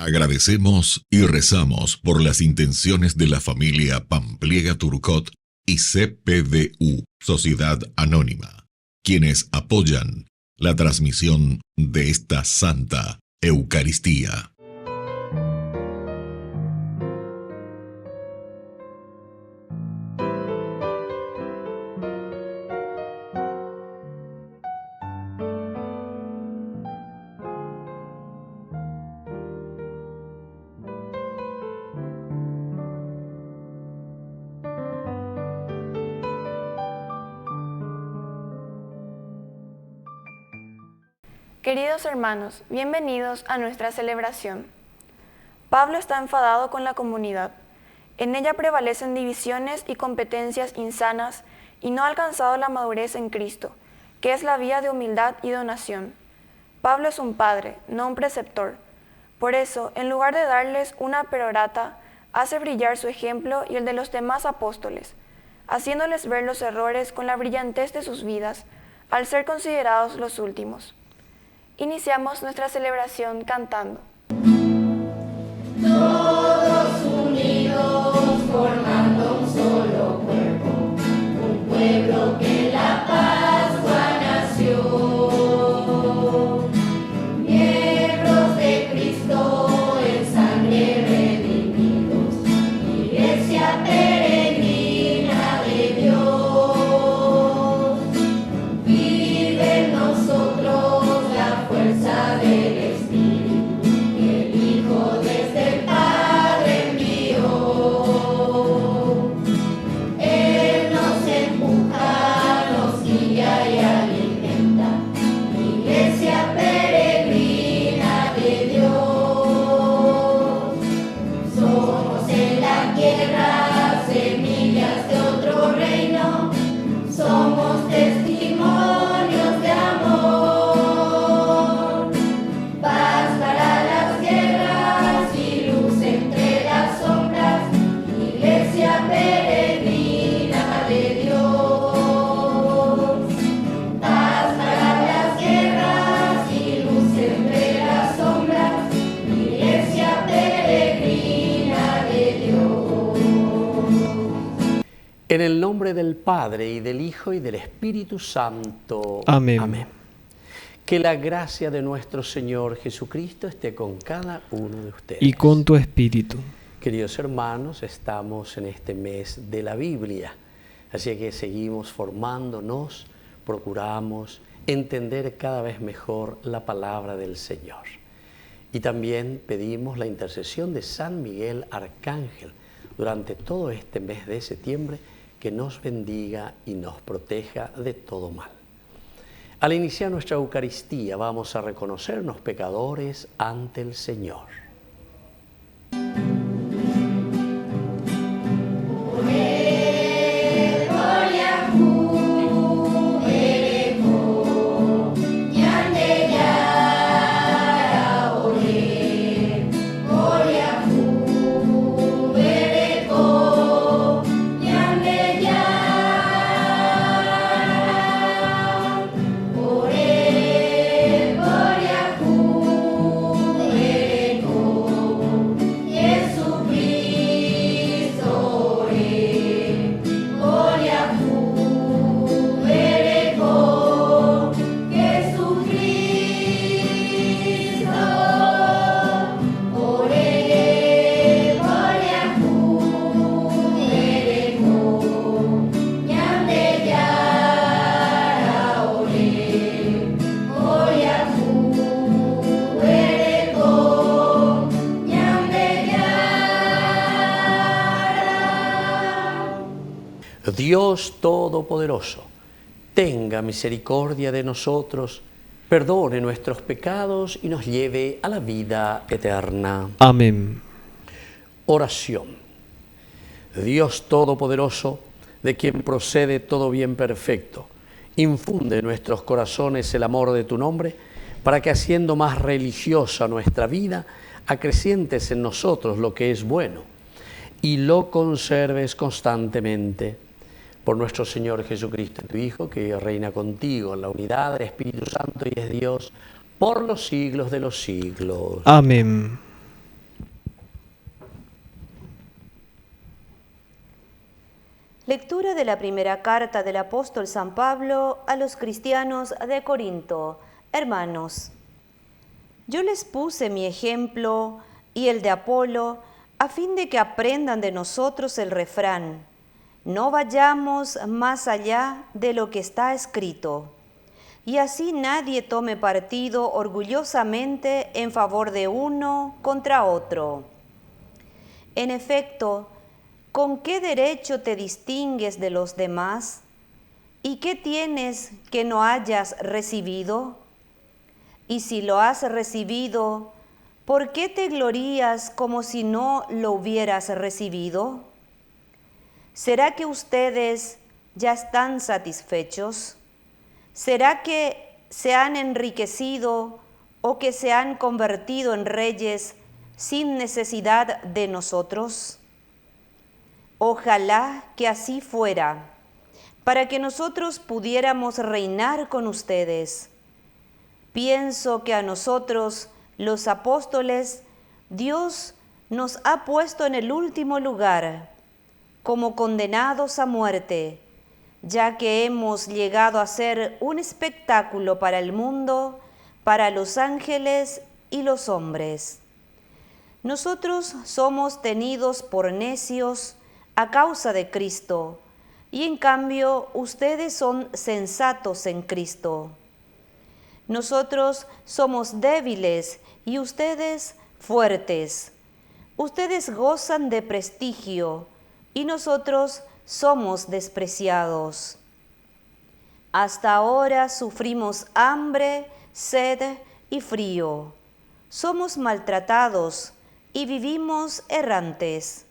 Agradecemos y rezamos por las intenciones de la familia Pampliega Turcot y CPDU, Sociedad Anónima, quienes apoyan la transmisión de esta Santa Eucaristía. Queridos hermanos, bienvenidos a nuestra celebración. Pablo está enfadado con la comunidad. En ella prevalecen divisiones y competencias insanas y no ha alcanzado la madurez en Cristo, que es la vía de humildad y donación. Pablo es un padre, no un preceptor. Por eso, en lugar de darles una perorata, hace brillar su ejemplo y el de los demás apóstoles, haciéndoles ver los errores con la brillantez de sus vidas, al ser considerados los últimos. Iniciamos nuestra celebración cantando. Todos unidos formando un solo cuerpo, un pueblo que en la Pascua nació. Miembros de Cristo en sangre redimidos, iglesia peregrina de Dios. Vive en nosotros la fuerza del Espíritu, que el Hijo desde el Padre envió. Él nos empuja, nos guía y alimenta, iglesia peregrina de Dios. Somos en la tierra semillas de otro reino, somos testimonios de amor. Paz para las guerras y luz entre las sombras, iglesia peregrina de Dios. Paz para las guerras y luz entre las sombras, iglesia peregrina de Dios. En el nombre del Padre, y del Hijo, y del Espíritu Santo. Amén. Que la gracia de nuestro Señor Jesucristo esté con cada uno de ustedes. Y con tu espíritu. Queridos hermanos, estamos en este mes de la Biblia, así que seguimos formándonos, procuramos entender cada vez mejor la palabra del Señor. Y también pedimos la intercesión de San Miguel Arcángel durante todo este mes de septiembre, que nos bendiga y nos proteja de todo mal. Al iniciar nuestra Eucaristía vamos a reconocernos pecadores ante el Señor. Dios Todopoderoso, tenga misericordia de nosotros, perdone nuestros pecados y nos lleve a la vida eterna. Amén. Oración. Dios Todopoderoso, de quien procede todo bien perfecto, infunde en nuestros corazones el amor de tu nombre, para que haciendo más religiosa nuestra vida, acrecientes en nosotros lo que es bueno y lo conserves constantemente. Por nuestro Señor Jesucristo, tu Hijo, que reina contigo en la unidad del Espíritu Santo y es Dios por los siglos de los siglos. Amén. Lectura de la primera carta del apóstol San Pablo a los cristianos de Corinto. Hermanos, yo les puse mi ejemplo y el de Apolo, a fin de que aprendan de nosotros el refrán: no vayamos más allá de lo que está escrito. Y así nadie tome partido orgullosamente en favor de uno contra otro. En efecto, ¿con qué derecho te distingues de los demás? ¿Y qué tienes que no hayas recibido? Y si lo has recibido, ¿por qué te glorías como si no lo hubieras recibido? ¿Será que ustedes ya están satisfechos? ¿Será que se han enriquecido o que se han convertido en reyes sin necesidad de nosotros? Ojalá que así fuera, para que nosotros pudiéramos reinar con ustedes. Pienso que a nosotros, los apóstoles, Dios nos ha puesto en el último lugar, como condenados a muerte, ya que hemos llegado a ser un espectáculo para el mundo, para los ángeles y los hombres. Nosotros somos tenidos por necios a causa de Cristo, y en cambio ustedes son sensatos en Cristo. Nosotros somos débiles y ustedes fuertes. Ustedes gozan de prestigio y nosotros somos despreciados. Hasta ahora sufrimos hambre, sed y frío. Somos maltratados y vivimos errantes.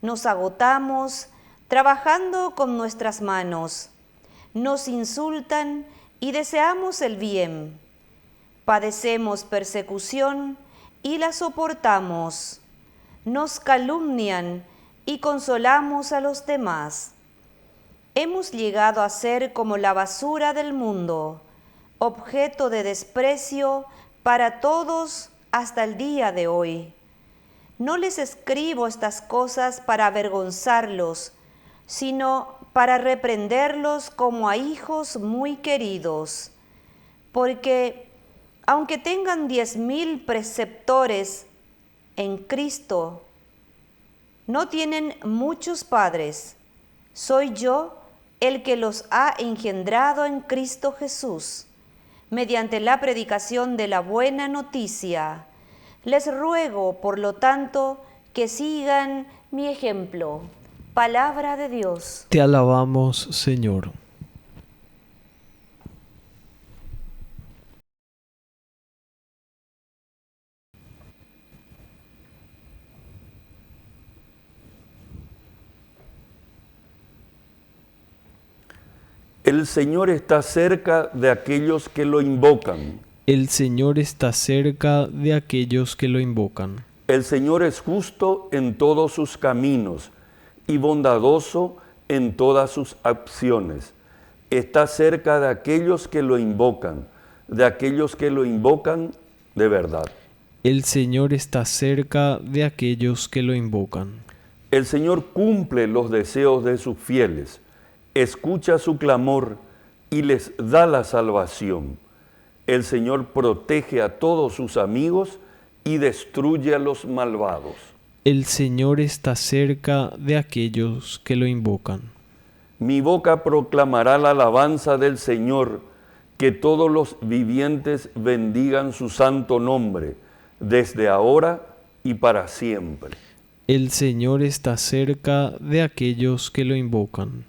Nos agotamos trabajando con nuestras manos. Nos insultan y deseamos el bien. Padecemos persecución y la soportamos. Nos calumnian y consolamos a los demás. Hemos llegado a ser como la basura del mundo, objeto de desprecio para todos hasta el día de hoy. No les escribo estas cosas para avergonzarlos, sino para reprenderlos como a hijos muy queridos. Porque aunque tengan 10,000 preceptores en Cristo, no tienen muchos padres. Soy yo el que los ha engendrado en Cristo Jesús, mediante la predicación de la buena noticia. Les ruego, por lo tanto, que sigan mi ejemplo. Palabra de Dios. Te alabamos, Señor. El Señor está cerca de aquellos que lo invocan. El Señor está cerca de aquellos que lo invocan. El Señor es justo en todos sus caminos y bondadoso en todas sus acciones. Está cerca de aquellos que lo invocan, de aquellos que lo invocan de verdad. El Señor está cerca de aquellos que lo invocan. El Señor cumple los deseos de sus fieles, escucha su clamor y les da la salvación. El Señor protege a todos sus amigos y destruye a los malvados. El Señor está cerca de aquellos que lo invocan. Mi boca proclamará la alabanza del Señor, que todos los vivientes bendigan su santo nombre, desde ahora y para siempre. El Señor está cerca de aquellos que lo invocan.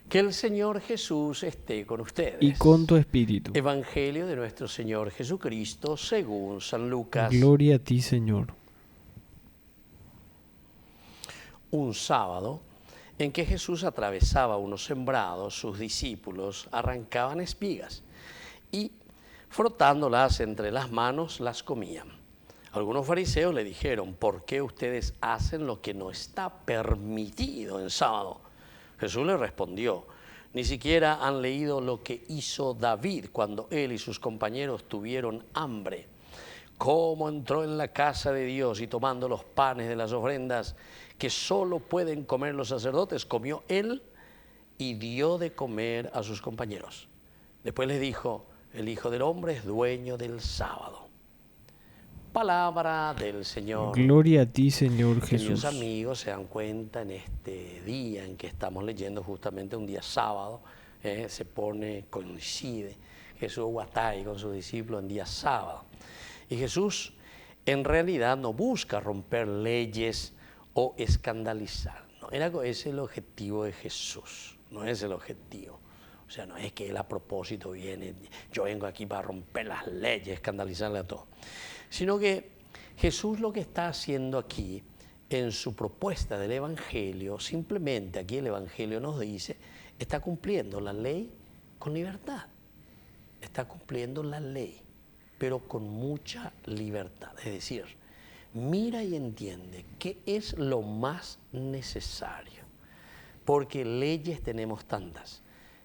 Que el Señor Jesús esté con ustedes. Y con tu espíritu. Evangelio de nuestro Señor Jesucristo según San Lucas. Gloria a ti, Señor. Un sábado, en que Jesús atravesaba unos sembrados, sus discípulos arrancaban espigas y frotándolas entre las manos las comían. Algunos fariseos le dijeron: ¿por qué ustedes hacen lo que no está permitido en sábado? Jesús les respondió: ni siquiera han leído lo que hizo David cuando él y sus compañeros tuvieron hambre. Cómo entró en la casa de Dios y tomando los panes de las ofrendas que solo pueden comer los sacerdotes, comió él y dio de comer a sus compañeros. Después les dijo: el Hijo del Hombre es dueño del sábado. Palabra del Señor. Gloria a ti, Señor Jesús. Queridos amigos, se dan cuenta en este día en que estamos leyendo, justamente un día sábado, coincide Jesús Guatay con sus discípulos en día sábado. Y Jesús en realidad no busca romper leyes o escandalizar. No, ese es el objetivo de Jesús, no es el objetivo. O sea, no es que él a propósito viene, yo vengo aquí para romper las leyes, escandalizarle a todos. Sino que Jesús lo que está haciendo aquí en su propuesta del Evangelio, simplemente aquí el Evangelio nos dice, está cumpliendo la ley con libertad. Está cumpliendo la ley, pero con mucha libertad. Es decir, mira y entiende qué es lo más necesario. Porque leyes tenemos tantas,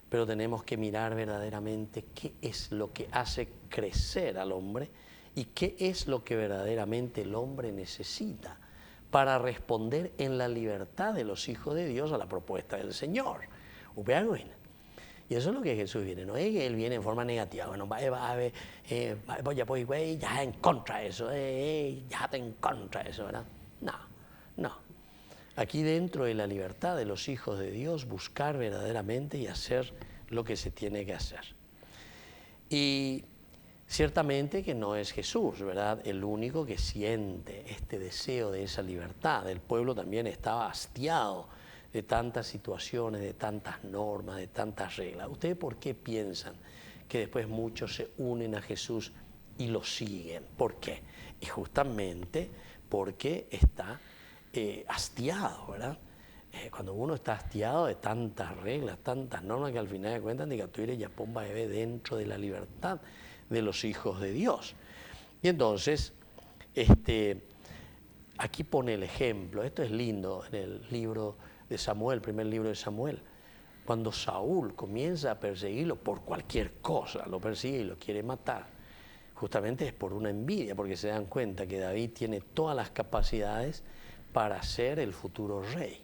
pero tenemos que mirar verdaderamente qué es lo que hace crecer al hombre y qué es lo que verdaderamente el hombre necesita para responder en la libertad de los hijos de Dios a la propuesta del Señor. Y eso es lo que Jesús viene, no es que Él viene en forma negativa, bueno, ya en contra de eso, ya te en contra de eso, ¿verdad? No. Aquí dentro de la libertad de los hijos de Dios, buscar verdaderamente y hacer lo que se tiene que hacer. Y ciertamente que no es Jesús, ¿verdad?, el único que siente este deseo de esa libertad. El pueblo también estaba hastiado de tantas situaciones, de tantas normas, de tantas reglas. ¿Ustedes por qué piensan que después muchos se unen a Jesús y lo siguen? ¿Por qué? Y justamente porque está hastiado, ¿verdad? Cuando uno está hastiado de tantas reglas, tantas normas, que al final de cuentas, diga, tú eres ya pomba bebé dentro de la libertad de los hijos de Dios. Y entonces, aquí pone el ejemplo. Esto es lindo en el libro de Samuel, primer libro de Samuel. Cuando Saúl comienza a perseguirlo por cualquier cosa, lo persigue y lo quiere matar, justamente es por una envidia, porque se dan cuenta que David tiene todas las capacidades para ser el futuro rey.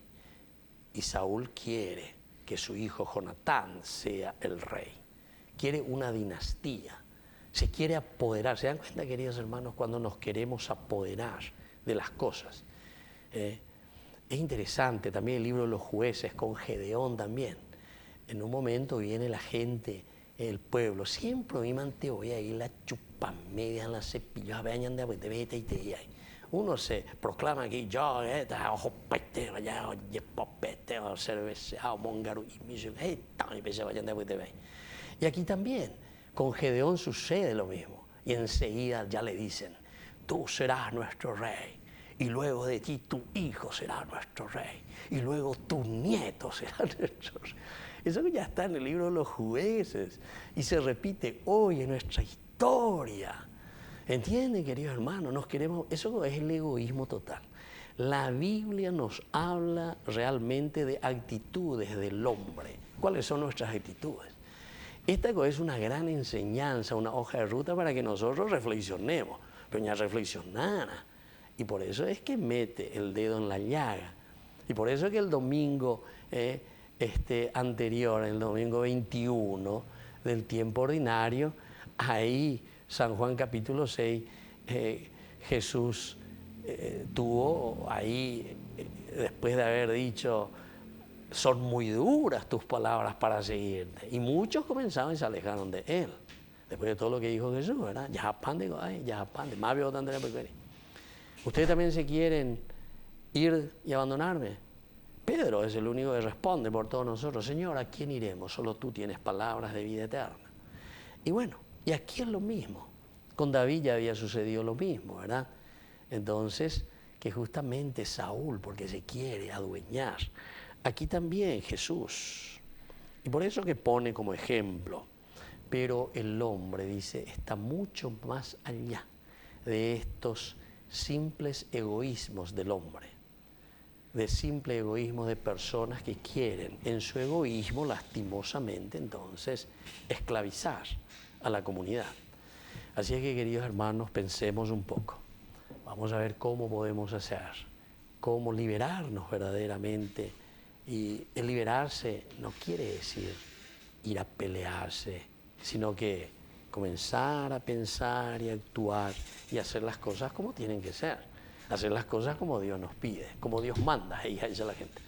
Y Saúl quiere que su hijo Jonatán sea el rey. Quiere una dinastía. Se quiere apoderar. ¿Se dan cuenta, queridos hermanos, cuando nos queremos apoderar de las cosas? Es interesante también el libro de los jueces con Gedeón también. En un momento viene la gente, el pueblo, siempre mi mante voy a ir la chupan media, la cepillas, vean de vete y te uno se proclama aquí, yo, ojo petero, ya, oye, popeteo, cerveceado, mongaru, y me dice, y aquí también, con Gedeón sucede lo mismo. Y enseguida ya le dicen, tú serás nuestro rey. Y luego de ti tu hijo será nuestro rey. Y luego tu nieto será nuestro rey. Eso ya está en el libro de los jueces. Y se repite hoy en nuestra historia. ¿Entienden, queridos hermanos? Eso es el egoísmo total. La Biblia nos habla realmente de actitudes del hombre. ¿Cuáles son nuestras actitudes? Esta es una gran enseñanza, una hoja de ruta para que nosotros reflexionemos, pero ya reflexionara. Y por eso es que mete el dedo en la llaga. Y por eso es que el domingo anterior, el domingo 21 del tiempo ordinario, ahí, San Juan capítulo 6, Jesús tuvo ahí, después de haber dicho, son muy duras tus palabras para seguirte. Y muchos comenzaron y se alejaron de él. Después de todo lo que dijo Jesús, ¿verdad? Más veo tanto de ¿ustedes también se quieren ir y abandonarme? Pedro es el único que responde por todos nosotros. Señor, ¿a quién iremos? Solo tú tienes palabras de vida eterna. Y bueno, y aquí es lo mismo. Con David ya había sucedido lo mismo, ¿verdad? Entonces, que justamente Saúl, porque se quiere adueñar aquí también Jesús. Y por eso que pone como ejemplo. Pero el hombre, dice, está mucho más allá de estos simples egoísmos del hombre, de simple egoísmo de personas que quieren en su egoísmo lastimosamente entonces esclavizar a la comunidad. Así es que, queridos hermanos, pensemos un poco. Vamos a ver cómo podemos hacer, cómo liberarnos verdaderamente. Y el liberarse no quiere decir ir a pelearse, sino que comenzar a pensar y actuar y hacer las cosas como tienen que ser. Hacer las cosas como Dios nos pide, como Dios manda, y ahí dice la gente.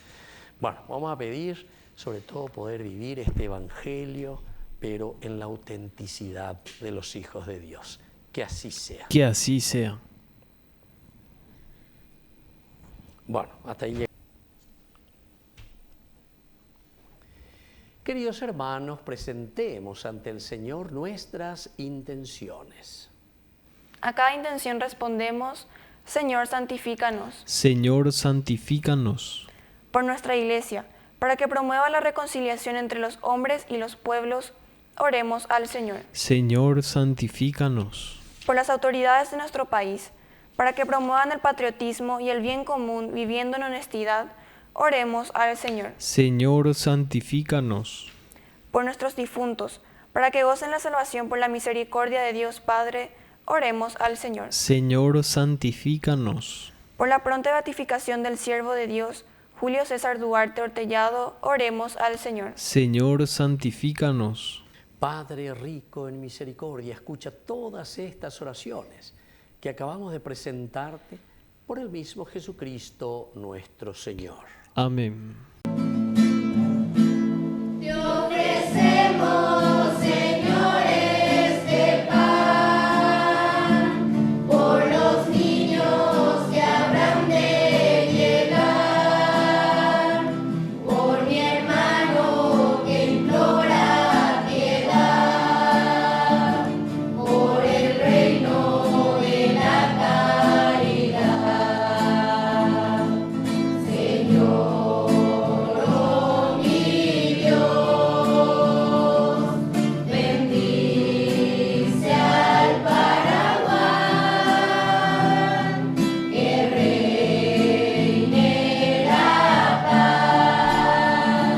Bueno, vamos a pedir sobre todo poder vivir este evangelio, pero en la autenticidad de los hijos de Dios. Que así sea. Que así sea. Bueno, hasta ahí llegamos. Queridos hermanos, presentemos ante el Señor nuestras intenciones. A cada intención respondemos: Señor, santifícanos. Señor, santifícanos. Por nuestra Iglesia, para que promueva la reconciliación entre los hombres y los pueblos, oremos al Señor. Señor, santifícanos. Por las autoridades de nuestro país, para que promuevan el patriotismo y el bien común viviendo en honestidad, oremos al Señor. Señor, santifícanos. Por nuestros difuntos, para que gocen la salvación por la misericordia de Dios Padre, oremos al Señor. Señor, santifícanos. Por la pronta beatificación del siervo de Dios, Julio César Duarte Ortellado, oremos al Señor. Señor, santifícanos. Padre rico en misericordia, escucha todas estas oraciones que acabamos de presentarte por el mismo Jesucristo nuestro Señor. Amén. Te ofrecemos, Señor, este pan, por los niños que habrán de llegar, por mi hermano que implora piedad, por el reino de la caridad. Señor, oh mi Dios, bendice al Paraguay, que reine la paz,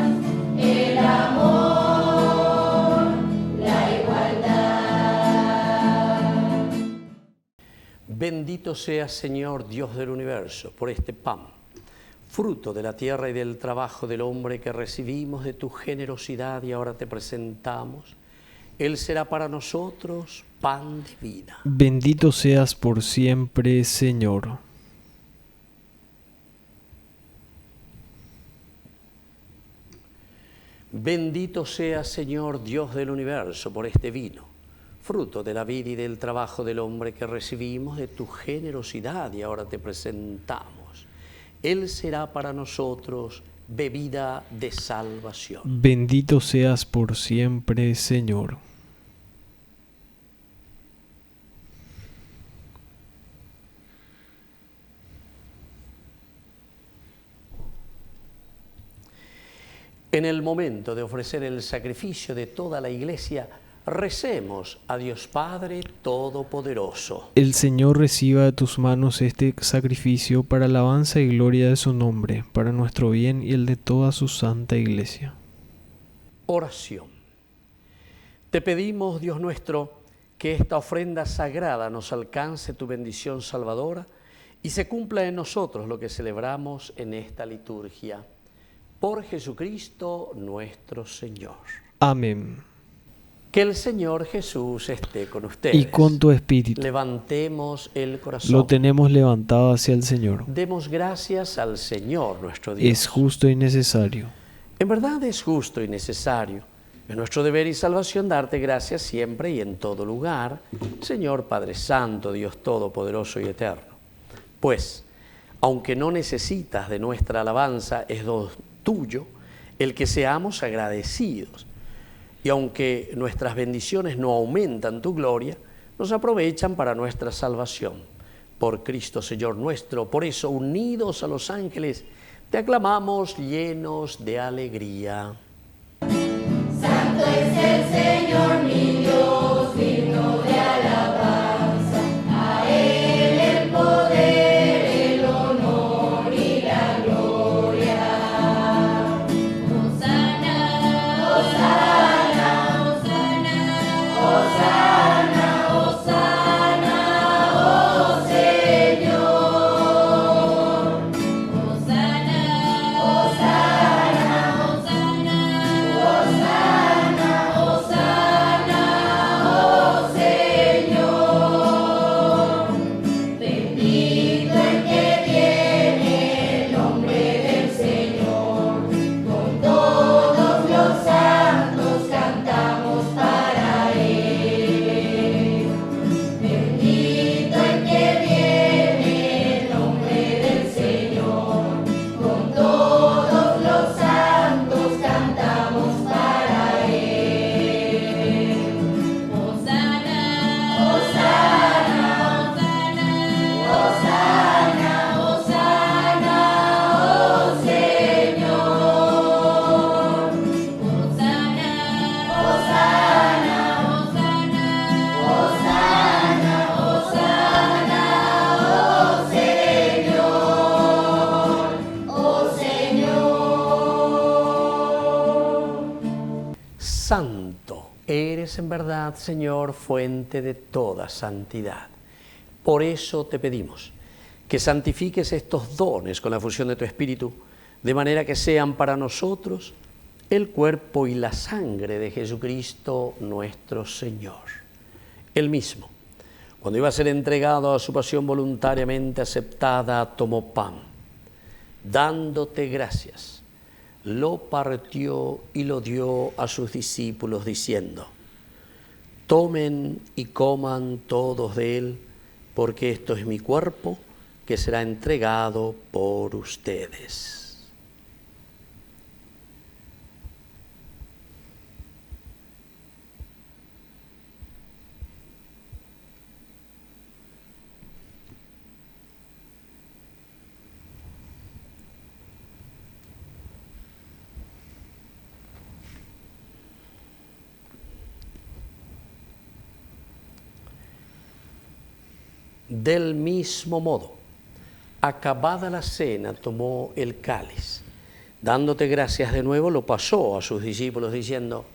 el amor, la igualdad. Bendito seas, Señor, Dios del universo, por este pan, fruto de la tierra y del trabajo del hombre que recibimos de tu generosidad y ahora te presentamos. Él será para nosotros pan de vida. Bendito seas por siempre, Señor. Bendito seas, Señor, Dios del universo, por este vino, fruto de la vida y del trabajo del hombre que recibimos de tu generosidad y ahora te presentamos. Él será para nosotros bebida de salvación. Bendito seas por siempre, Señor. En el momento de ofrecer el sacrificio de toda la Iglesia, recemos a Dios Padre Todopoderoso. El Señor reciba de tus manos este sacrificio para alabanza y gloria de su nombre, para nuestro bien y el de toda su santa Iglesia. Oración. Te pedimos, Dios nuestro, que esta ofrenda sagrada nos alcance tu bendición salvadora y se cumpla en nosotros lo que celebramos en esta liturgia. Por Jesucristo nuestro Señor. Amén. Que el Señor Jesús esté con ustedes. Y con tu espíritu. Levantemos el corazón. Lo tenemos levantado hacia el Señor. Demos gracias al Señor nuestro Dios. Es justo y necesario. En verdad es justo y necesario. Es nuestro deber y salvación darte gracias siempre y en todo lugar, Señor Padre Santo, Dios Todopoderoso y Eterno. Pues, aunque no necesitas de nuestra alabanza, es don tuyo el que seamos agradecidos. Y aunque nuestras bendiciones no aumentan tu gloria, nos aprovechan para nuestra salvación. Por Cristo Señor nuestro, por eso unidos a los ángeles, Te aclamamos llenos de alegría. Santo es el Señor mi Dios, digno de alabanza. A Él el poder, el honor y la gloria. Hosana, Hosana, Hosana, Hosana, Hosana, oh Señor. Hosana, Hosana, Hosana, Hosana, Hosana, oh Señor. Bendito el que viene el nombre del Señor. Con todos los santos cantamos para Él. Bendito el que viene el nombre del Señor. Con todos los santos cantamos para Él. Hosana, Hosana, Hosana, Hosana, oh Señor. Hosana, Hosana, Hosana, Hosana, Hosana, oh Señor, oh Señor. Santo eres en verdad, Señor, fuente de toda santidad. Por eso te pedimos que santifiques estos dones con la fusión de tu Espíritu, de manera que sean para nosotros el cuerpo y la sangre de Jesucristo nuestro Señor. Él mismo, cuando iba a ser entregado a su pasión voluntariamente aceptada, tomó pan, dándote gracias, lo partió y lo dio a sus discípulos diciendo: tomen y coman todos de él, porque esto es mi cuerpo que será entregado por ustedes. Del mismo modo, acabada la cena, tomó el cáliz. Dándote gracias de nuevo, lo pasó a sus discípulos diciendo: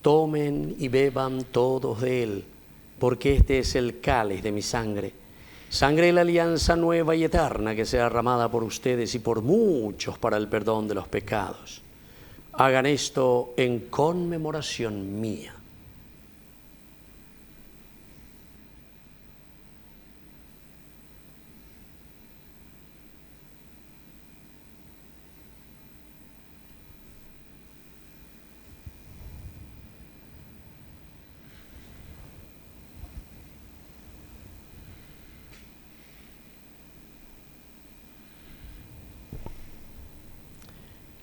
tomen y beban todos de él, porque este es el cáliz de mi sangre, sangre de la alianza nueva y eterna que sea derramada por ustedes y por muchos para el perdón de los pecados. Hagan esto en conmemoración mía.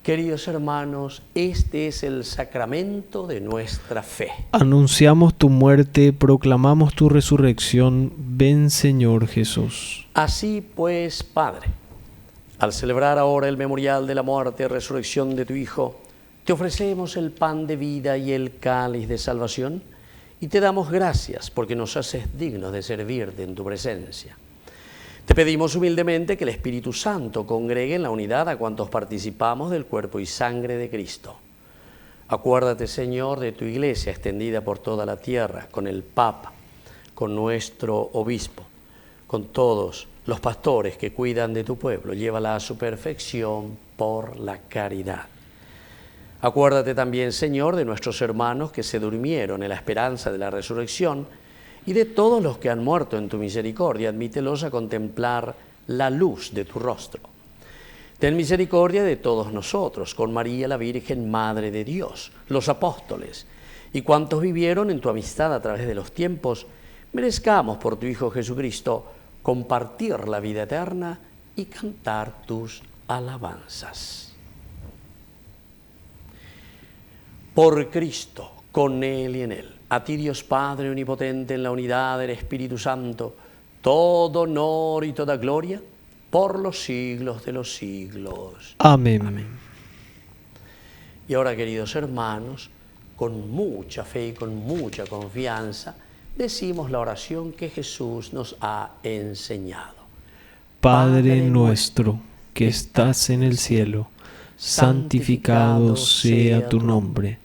Queridos hermanos, este es el sacramento de nuestra fe. Anunciamos tu muerte, proclamamos tu resurrección. Ven, Señor Jesús. Así pues, Padre, al celebrar ahora el memorial de la muerte y resurrección de tu Hijo, te ofrecemos el pan de vida y el cáliz de salvación y te damos gracias porque nos haces dignos de servirte en tu presencia. Te pedimos humildemente que el Espíritu Santo congregue en la unidad a cuantos participamos del cuerpo y sangre de Cristo. Acuérdate, Señor, de tu Iglesia extendida por toda la tierra, con el Papa, con nuestro Obispo, con todos los pastores que cuidan de tu pueblo. Llévala a su perfección por la caridad. Acuérdate también, Señor, de nuestros hermanos que se durmieron en la esperanza de la resurrección, y de todos los que han muerto en tu misericordia, admítelos a contemplar la luz de tu rostro. Ten misericordia de todos nosotros, con María la Virgen, Madre de Dios, los apóstoles, y cuantos vivieron en tu amistad a través de los tiempos, merezcamos por tu Hijo Jesucristo compartir la vida eterna y cantar tus alabanzas. Por Cristo, con Él y en Él, a ti, Dios Padre Omnipotente, en la unidad del Espíritu Santo, todo honor y toda gloria por los siglos de los siglos. Amén. Y ahora, queridos hermanos, con mucha fe y con mucha confianza, decimos la oración que Jesús nos ha enseñado. Padre nuestro que estás en el cielo, santificado sea tu nombre.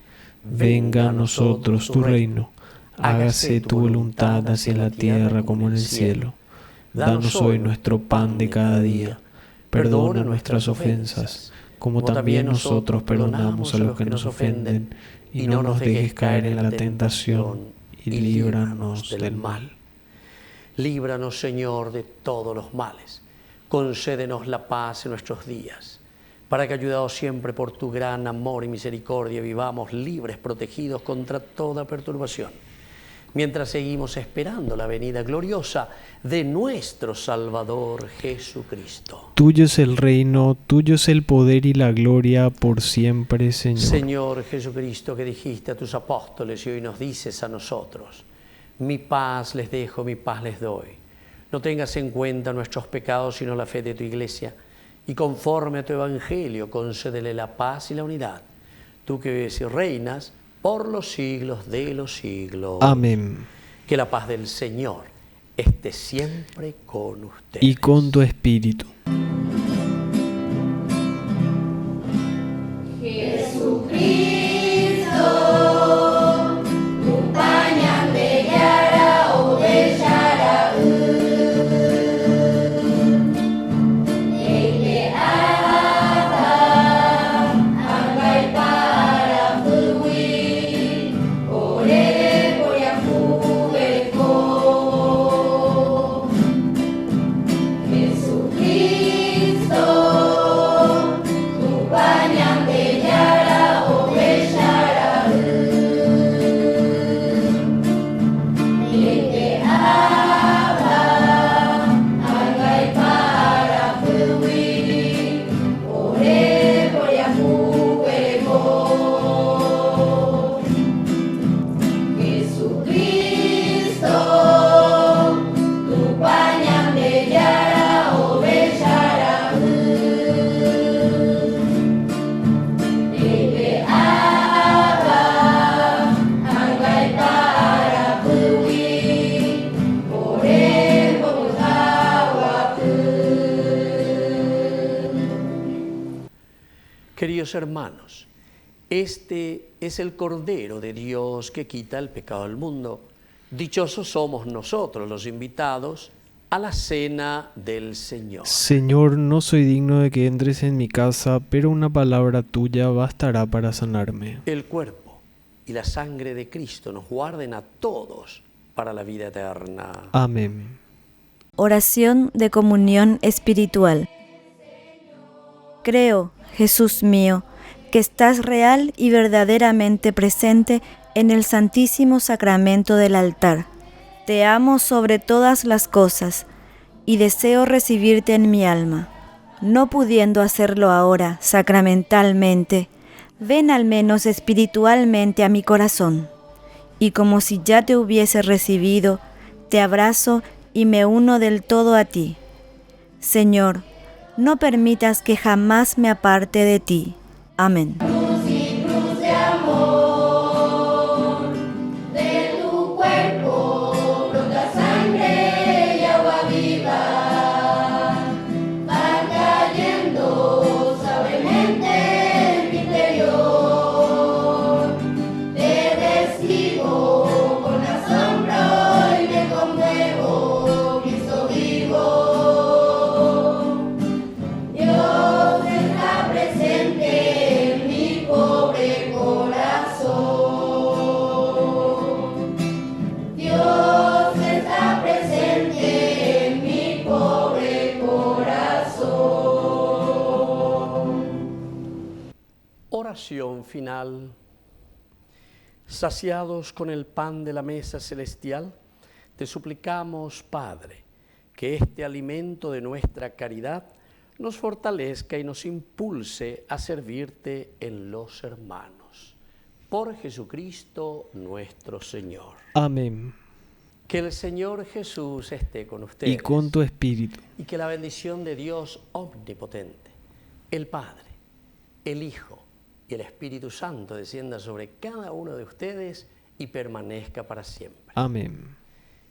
Venga a nosotros tu reino. Hágase tu voluntad así en la tierra como en el cielo. Danos hoy nuestro pan de cada día. Perdona nuestras ofensas, como también nosotros perdonamos a los que nos ofenden. Y no nos dejes caer en la tentación, y líbranos del mal. Líbranos, Señor, de todos los males. Concédenos la paz en nuestros días, para que, ayudados siempre por tu gran amor y misericordia, vivamos libres, protegidos contra toda perturbación, mientras seguimos esperando la venida gloriosa de nuestro Salvador Jesucristo. Tuyo es el reino, tuyo es el poder y la gloria por siempre, Señor. Señor Jesucristo, que dijiste a tus apóstoles y hoy nos dices a nosotros: mi paz les dejo, mi paz les doy. No tengas en cuenta nuestros pecados, sino la fe de tu Iglesia, y conforme a tu Evangelio, concédele la paz y la unidad. Tú que vives y reinas por los siglos de los siglos. Amén. Que la paz del Señor esté siempre con ustedes. Y con tu espíritu. Jesucristo, tu pañal de Yara o de Yara, Ele Ada, Angai para Fui, Ore Boyafu Erko. Jesucristo, tu pañal de Yara o de Yara, Ele Ada, Angai para Fui, Ore Boyafu Erko. Jesucristo, tu pañal de Yara o de Yara, Ele Ada, Angai para Fui, Ore Boyafu. Queridos hermanos, este es el Cordero de Dios que quita el pecado del mundo. Dichosos somos nosotros los invitados a la cena del Señor. Señor, no soy digno de que entres en mi casa, pero una palabra tuya bastará para sanarme. El cuerpo y la sangre de Cristo nos guarden a todos para la vida eterna. Amén. Oración de comunión espiritual. Creo, Jesús mío, que estás real y verdaderamente presente en el Santísimo Sacramento del altar. Te amo sobre todas las cosas y deseo recibirte en mi alma. No pudiendo hacerlo ahora sacramentalmente, ven al menos espiritualmente a mi corazón. Y como si ya te hubiese recibido, te abrazo y me uno del todo a ti. Señor, no permitas que jamás me aparte de ti. Amén. Cruz y cruz de amor, de tu cuerpo brota sangre y agua viva, va cayendo suavemente en mi interior. Te describo con asombro y me conmuevo, Cristo vivo. Dios está presente en mi pobre corazón. Dios está presente en mi pobre corazón. Oración final. Saciados con el pan de la mesa celestial, te suplicamos, Padre, que este alimento de nuestra caridad nos fortalezca y nos impulse a servirte en los hermanos. Por Jesucristo nuestro Señor. Amén. Que el Señor Jesús esté con ustedes. Y con tu espíritu. Y que la bendición de Dios omnipotente, el Padre, el Hijo y el Espíritu Santo descienda sobre cada uno de ustedes y permanezca para siempre. Amén.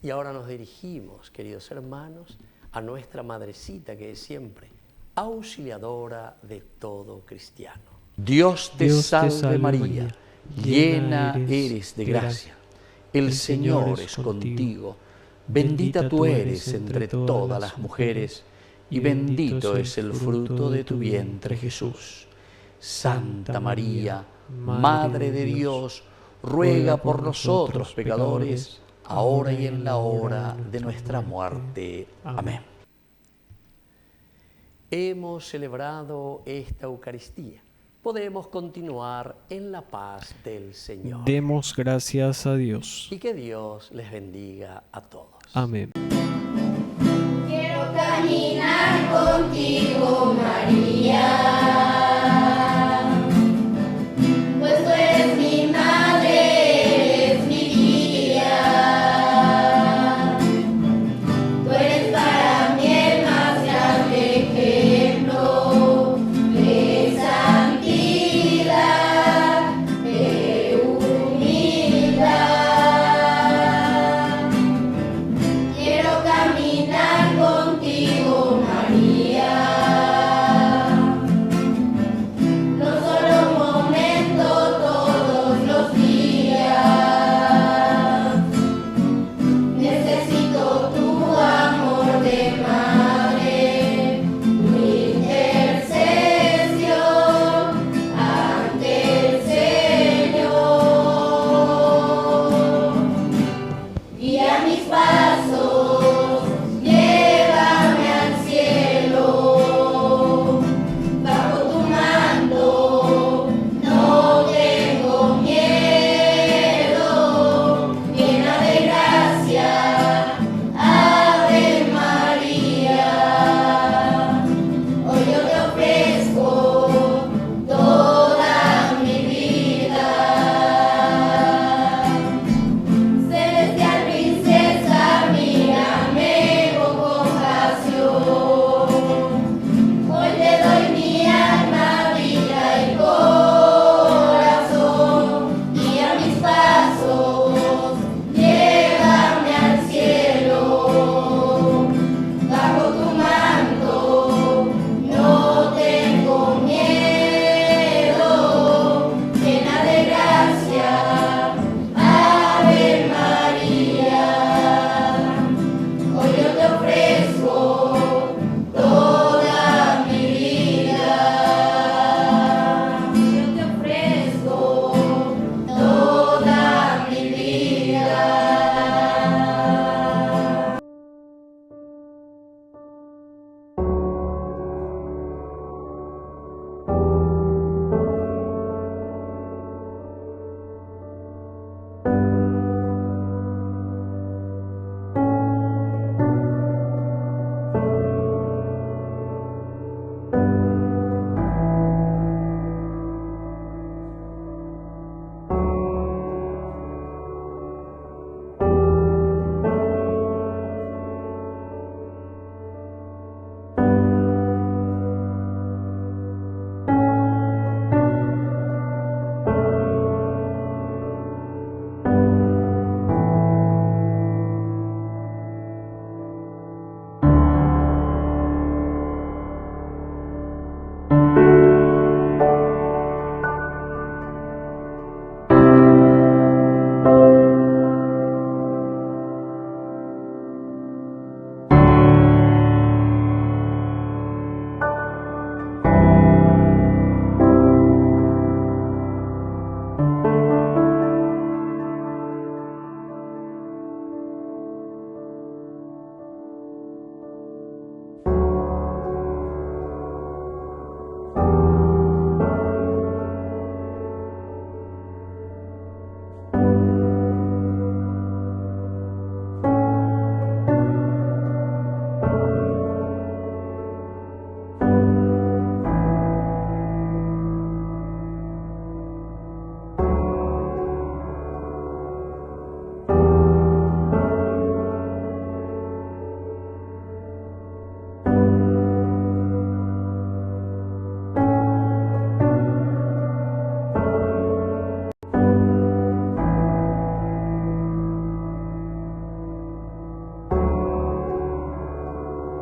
Y ahora nos dirigimos, queridos hermanos, a nuestra madrecita que es siempre auxiliadora de todo cristiano. Dios te salve María, llena eres de gracia. El Señor es contigo, bendita tú eres entre todas las mujeres, y bendito es el fruto de tu vientre Jesús. Santa María, Madre de Dios, ruega por nosotros pecadores, ahora y en la hora de nuestra muerte. Amén. Hemos celebrado esta Eucaristía. Podemos continuar en la paz del Señor. Demos gracias a Dios. Y que Dios les bendiga a todos. Amén. Quiero caminar contigo, María.